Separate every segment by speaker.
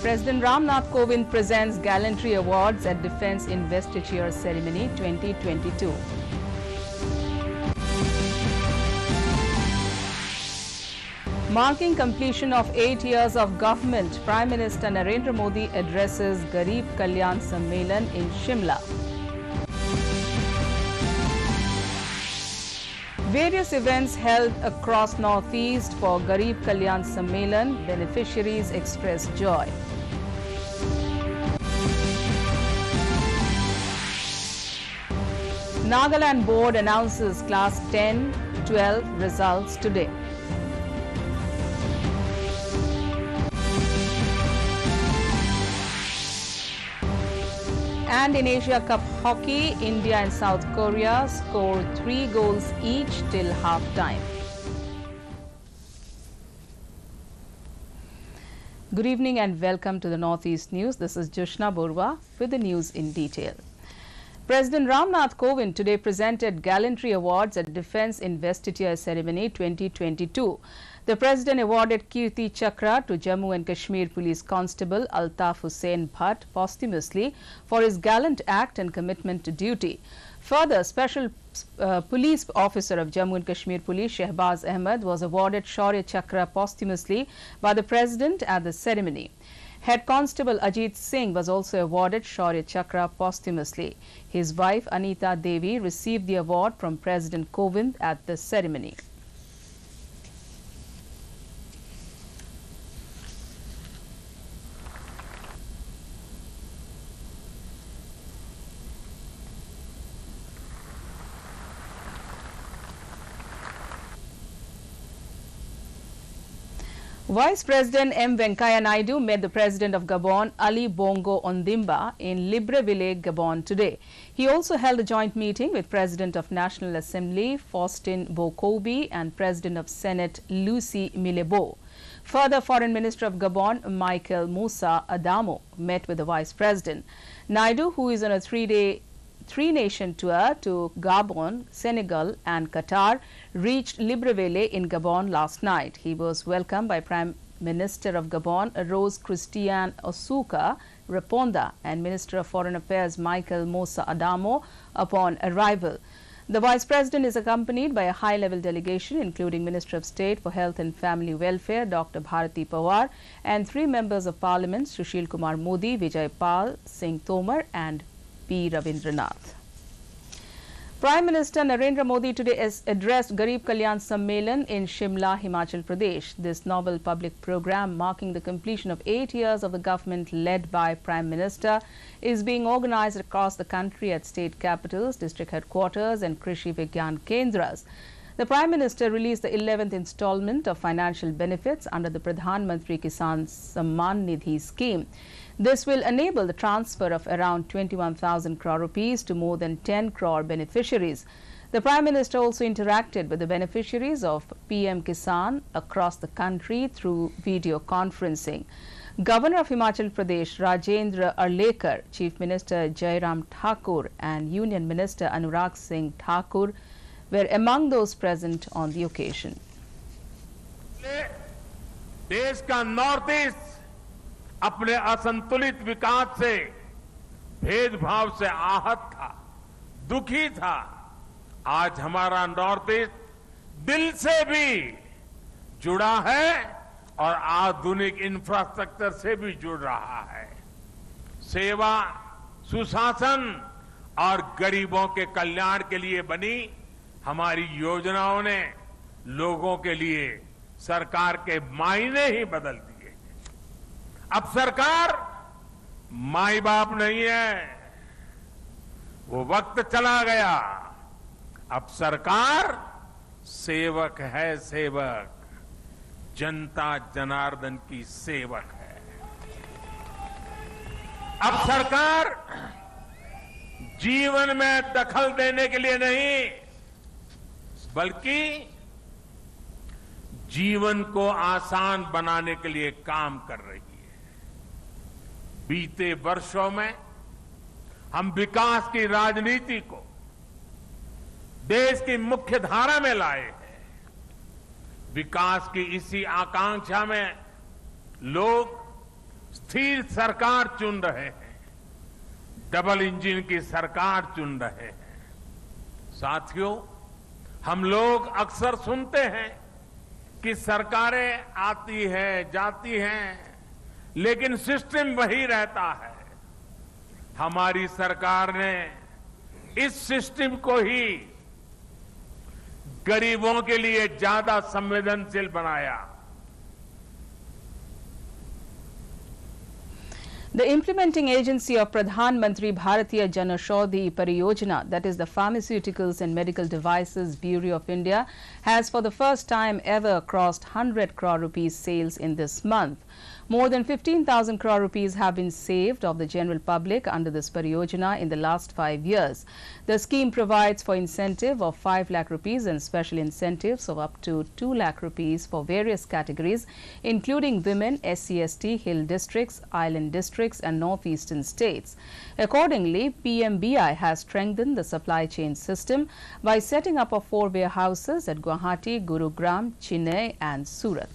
Speaker 1: President Ramnath Kovind presents Gallantry Awards at Defence Investiture Ceremony 2022. Marking completion of 8 years of government, Prime Minister Narendra Modi addresses Garib Kalyan Sammelan in Shimla. Various events held across Northeast for Garib Kalyan Sammelan. Beneficiaries express joy. Nagaland Board announces Class 10-12 results today. And in Asia Cup Hockey, India and South Korea scored 3 goals each till half-time. Good evening and welcome to the Northeast News. This is Joshna Borwa with the news in detail. President Ramnath Kovind today presented Gallantry Awards at Defence Investiture Ceremony 2022. The President awarded Kirti Chakra to Jammu and Kashmir Police Constable Altaf Hussain Bhatt posthumously for his gallant act and commitment to duty. Further, Special Police Officer of Jammu and Kashmir Police Shehbaz Ahmed was awarded Shaurya Chakra posthumously by the President at the ceremony. Head Constable Ajit Singh was also awarded Shaurya Chakra posthumously. His wife Anita Devi received the award from President Kovind at the ceremony. Vice President M. Venkaiah Naidu met the President of Gabon, Ali Bongo Ondimba, in Libreville, Gabon today. He also held a joint meeting with President of National Assembly, Faustin Bokobi, and President of Senate, Lucy Milebo. Further, Foreign Minister of Gabon, Michael Moussa Adamo, met with the Vice President. Naidu, who is on a three-nation tour to Gabon, Senegal and Qatar, reached Libreville in Gabon last night. He was welcomed by Prime Minister of Gabon, Rose Christian Osuka Reponda, and Minister of Foreign Affairs, Michael Moussa Adamo, upon arrival. The Vice President is accompanied by a high-level delegation, including Minister of State for Health and Family Welfare, Dr. Bharati Pawar, and 3 members of Parliament, Sushil Kumar Modi, Vijay Pal Singh Tomar, and P. Ravindranath. Prime Minister Narendra Modi today addressed Garib Kalyan Sammelan in Shimla, Himachal Pradesh. This novel public program, marking the completion of 8 years of the government led by Prime Minister, is being organized across the country at state capitals, district headquarters and Krishi Vigyan Kendras. The Prime Minister released the 11th installment of financial benefits under the Pradhan Mantri Kisan Samman Nidhi scheme. This will enable the transfer of around 21,000 crore rupees to more than 10 crore beneficiaries. The Prime Minister also interacted with the beneficiaries of PM Kisan across the country through video conferencing. Governor of Himachal Pradesh Rajendra Arlekar, Chief Minister Jairam Thakur and Union Minister Anurag Singh Thakur were among those present on the occasion.
Speaker 2: देश का north east अपने असंतुलित विकास से, भेदभाव से आहत था, दुखी था। आज हमारा नॉर्थ ईस्ट दिल से भी जुड़ा है और आधुनिक इंफ्रास्ट्रक्चर से भी जुड़ रहा है। सेवा, सुशासन और गरीबों के कल्याण के लिए बनी हमारी योजनाओं ने लोगों के लिए सरकार के मायने ही बदल दिए। अब सरकार माई बाप नहीं है, वो वक्त चला गया। अब सरकार सेवक है, सेवक, जनता जनार्दन की सेवक है। अब सरकार जीवन में दखल देने के लिए नहीं, बल्कि जीवन को आसान बनाने के लिए काम कर रही है। बीते वर्षों में हम विकास की राजनीति को देश की मुख्य धारा में लाए हैं। विकास की इसी आकांक्षा में लोग स्थिर सरकार चुन रहे हैं, डबल इंजन की सरकार चुन रहे हैं। साथियों, हम लोग अक्सर सुनते हैं कि सरकारें आती हैं, जाती हैं, लेकिन सिस्टम वही रहता है। हमारी सरकार ने इस सिस्टम को ही गरीबों के लिए ज्यादा संवेदनशील बनाया।
Speaker 1: The implementing agency of Pradhan Mantri Bharatiya Janaushadhi Pariyojana, that is the Pharmaceuticals and Medical Devices Bureau of India, has for the first time ever crossed 100 crore rupees sales in this month. More than 15,000 crore rupees have been saved of the general public under this Pariyojana in the last 5 years. The scheme provides for incentive of 5 lakh rupees and special incentives of up to 2 lakh rupees for various categories, including women, SC/ST, hill districts, island districts and northeastern states. Accordingly, PMBI has strengthened the supply chain system by setting up of 4 warehouses at Guwahati, Gurugram, Chennai and Surat.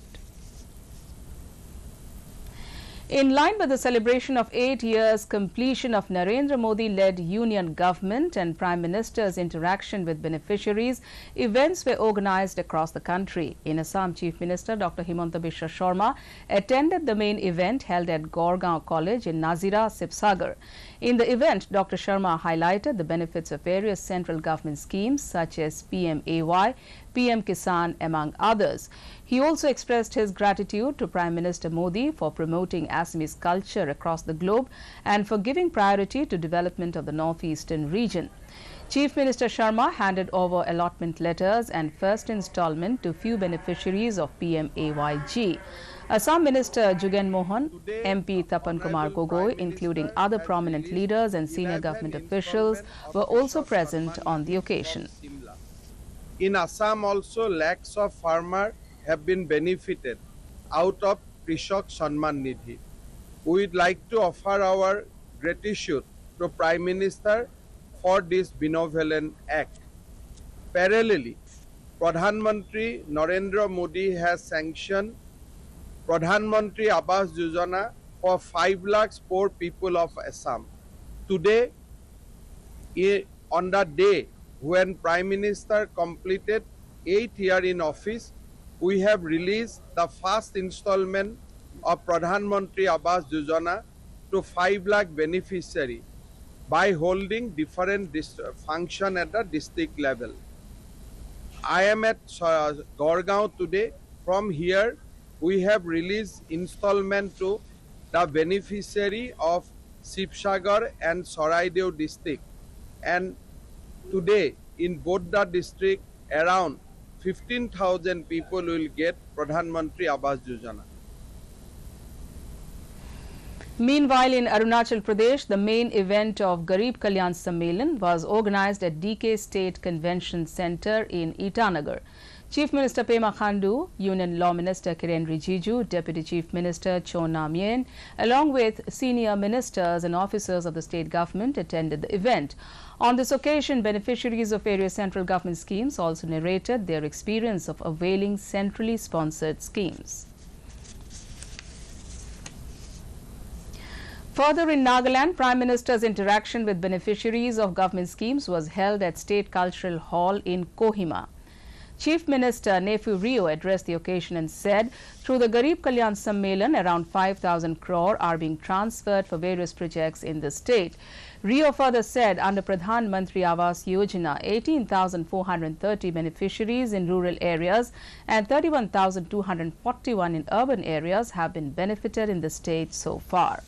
Speaker 1: In line with the celebration of 8 years completion of Narendra Modi-led union government and Prime Minister's interaction with beneficiaries, events were organized across the country. In Assam, Chief Minister Dr. Himanta Biswa Sharma attended the main event held at Gorgaon College in Nazira, Sibsagar. In the event, Dr. Sharma highlighted the benefits of various central government schemes such as PMAY, PM Kisan, among others. He also expressed his gratitude to Prime Minister Modi for promoting Assamese culture across the globe and for giving priority to development of the northeastern region. Chief Minister Sharma handed over allotment letters and first installment to few beneficiaries of PMAYG. Assam Minister Jugen Mohan, MP Tapan Kumar Gogoi, including other prominent leaders and senior government officials, were also present on the occasion.
Speaker 3: In Assam also, lakhs of farmers have been benefited out of Krishak Samman Nidhi. We would like to offer our gratitude to Prime Minister for this benevolent act. Parallelly, Pradhan Mantri Narendra Modi has sanctioned Pradhan Mantri Awas Yojana for 5 lakhs poor people of Assam. Today, on the day when Prime Minister completed 8 years in office, we have released the first installment of Pradhan Mantri Awas Yojana to 5 lakh beneficiaries by holding different function at the district level. I am at Gorgaon today. From here, we have released installment to the beneficiary of Sibsagar and Saraideo district. And today, in both the district, around 15,000 people will get Pradhan Mantri Awas Yojana.
Speaker 1: Meanwhile, in Arunachal Pradesh, the main event of Garib Kalyan Sammelan was organized at DK State Convention Center in Itanagar. Chief Minister Pema Khandu, Union Law Minister Kiren Rijiju, Deputy Chief Minister Chona Mien, along with senior ministers and officers of the state government attended the event. On this occasion, beneficiaries of various central government schemes also narrated their experience of availing centrally sponsored schemes. Further in Nagaland, Prime Minister's interaction with beneficiaries of government schemes was held at State Cultural Hall in Kohima. Chief Minister Nefu Rio addressed the occasion and said, through the Garib Kalyan Sammelan, around 5,000 crore are being transferred for various projects in the state. Rio further said, under Pradhan Mantri Awas Yojana, 18,430 beneficiaries in rural areas and 31,241 in urban areas have been benefited in the state so far.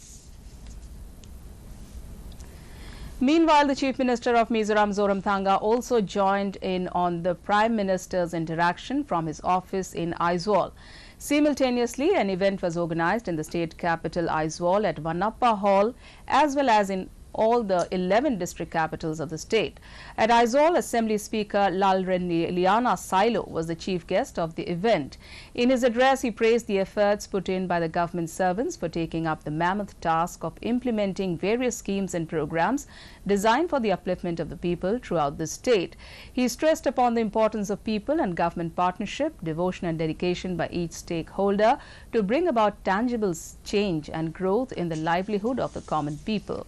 Speaker 1: Meanwhile, the Chief Minister of Mizoram, Zoramthanga, also joined in on the Prime Minister's interaction from his office in Aizawl. Simultaneously, an event was organized in the state capital Aizawl at Vanappa Hall as well as in all the 11 district capitals of the state. At Aizawl, Assembly Speaker Lalreliana Silo was the chief guest of the event. In his address, he praised the efforts put in by the government servants for taking up the mammoth task of implementing various schemes and programs designed for the upliftment of the people throughout the state. He stressed upon the importance of people and government partnership, devotion and dedication by each stakeholder to bring about tangible change and growth in the livelihood of the common people.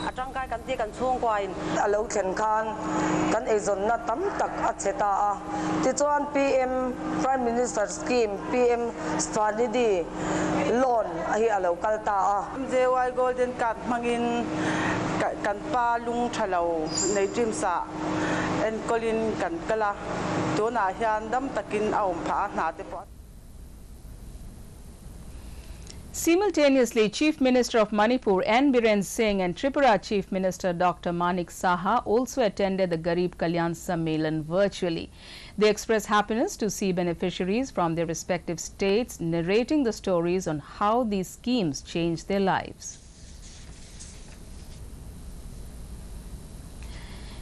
Speaker 4: Atangkai kan ti kan chung kwain alo khen khan kan ezon na tam tak acheta a ti chuan PM Prime Minister scheme PM Swanidhi loan a hi alo kalta a JY Golden Card mangin kan pa lung thalo nei trim sa en kolin kan kala to na hian dam takin aum pha na te po.
Speaker 1: Simultaneously, Chief Minister of Manipur N. Biren Singh and Tripura Chief Minister Dr. Manik Saha also attended the Garib Kalyan Sammelan virtually. They expressed happiness to see beneficiaries from their respective states narrating the stories on how these schemes changed their lives.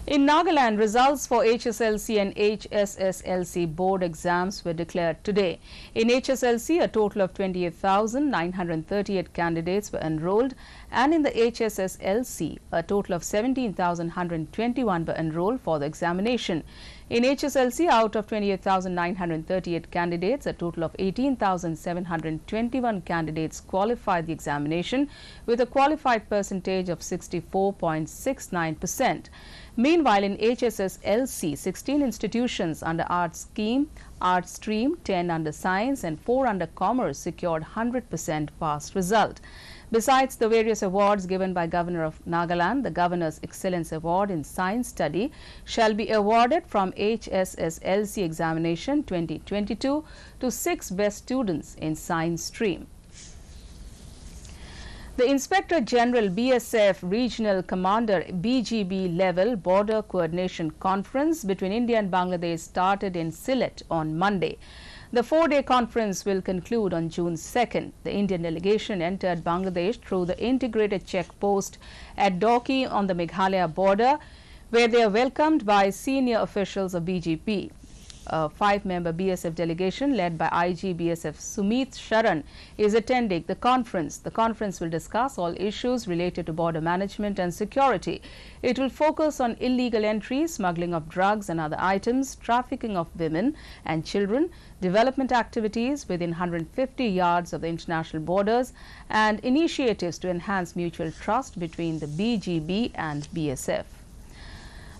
Speaker 1: In Nagaland, results for HSLC and HSSLC board exams were declared today. In HSLC, a total of 28,938 candidates were enrolled, and in the HSSLC, a total of 17,121 were enrolled for the examination. In HSLC, out of 28,938 candidates, a total of 18,721 candidates qualified the examination with a qualified percentage of 64.69%. Meanwhile, in HSSLC, 16 institutions under Arts Stream, 10 under Science and 4 under Commerce secured 100% pass result. Besides the various awards given by Governor of Nagaland, the Governor's Excellence Award in Science Study shall be awarded from HSSLC examination 2022 to 6 best students in Science Stream. The Inspector General BSF Regional Commander BGB level Border Coordination Conference between India and Bangladesh started in Sylhet on Monday. The 4-day conference will conclude on June 2nd. The Indian delegation entered Bangladesh through the integrated checkpost at Dauki on the Meghalaya border, where they are welcomed by senior officials of BGP. A 5-member BSF delegation led by IG BSF Sumit Sharan is attending the conference. The conference will discuss all issues related to border management and security. It will focus on illegal entry, smuggling of drugs and other items, trafficking of women and children, development activities within 150 yards of the international borders, and initiatives to enhance mutual trust between the BGB and BSF.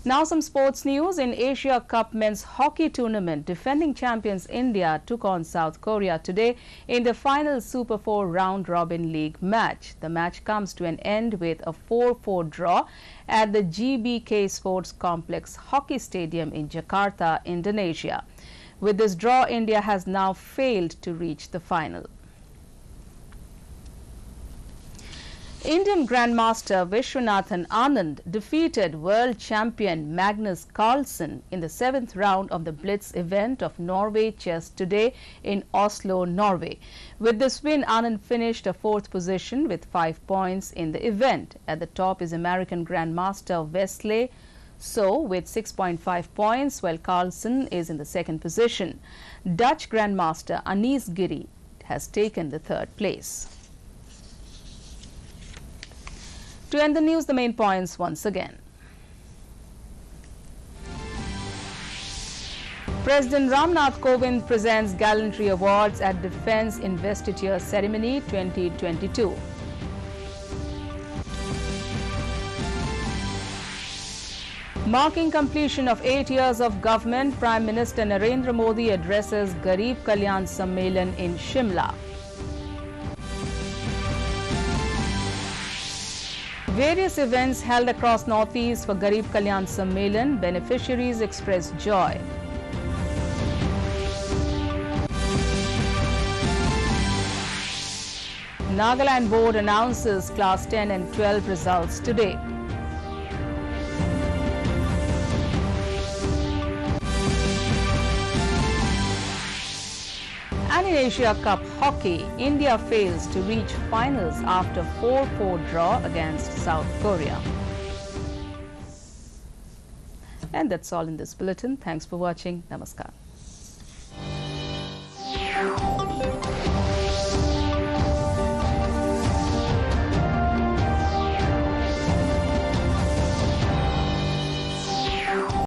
Speaker 1: Now some sports news. In Asia Cup Men's Hockey Tournament, defending champions India took on South Korea today in the final Super 4 round-robin league match. The match comes to an end with a 4-4 draw at the GBK Sports Complex Hockey Stadium in Jakarta, Indonesia. With this draw, India has now failed to reach the final. Indian Grandmaster Vishwanathan Anand defeated world champion Magnus Carlsen in the 7th round of the Blitz event of Norway Chess today in Oslo, Norway. With this win, Anand finished a 4th position with 5 points in the event. At the top is American Grandmaster Wesley So with 6.5 points, while Carlsen is in the 2nd position. Dutch Grandmaster Anis Giri has taken the 3rd place. To end the news, the main points once again. President Ramnath Kovind presents Gallantry Awards at Defence Investiture Ceremony 2022. Marking completion of 8 years of government, Prime Minister Narendra Modi addresses Garib Kalyan Sammelan in Shimla. Various events held across Northeast for Garib Kalyan Sammelan. Beneficiaries expressed joy. Nagaland Board announces Class 10 and 12 results today. And in Asia Cup hockey, India fails to reach finals after 4-4 draw against South Korea. And that's all in this bulletin. Thanks for watching. Namaskar.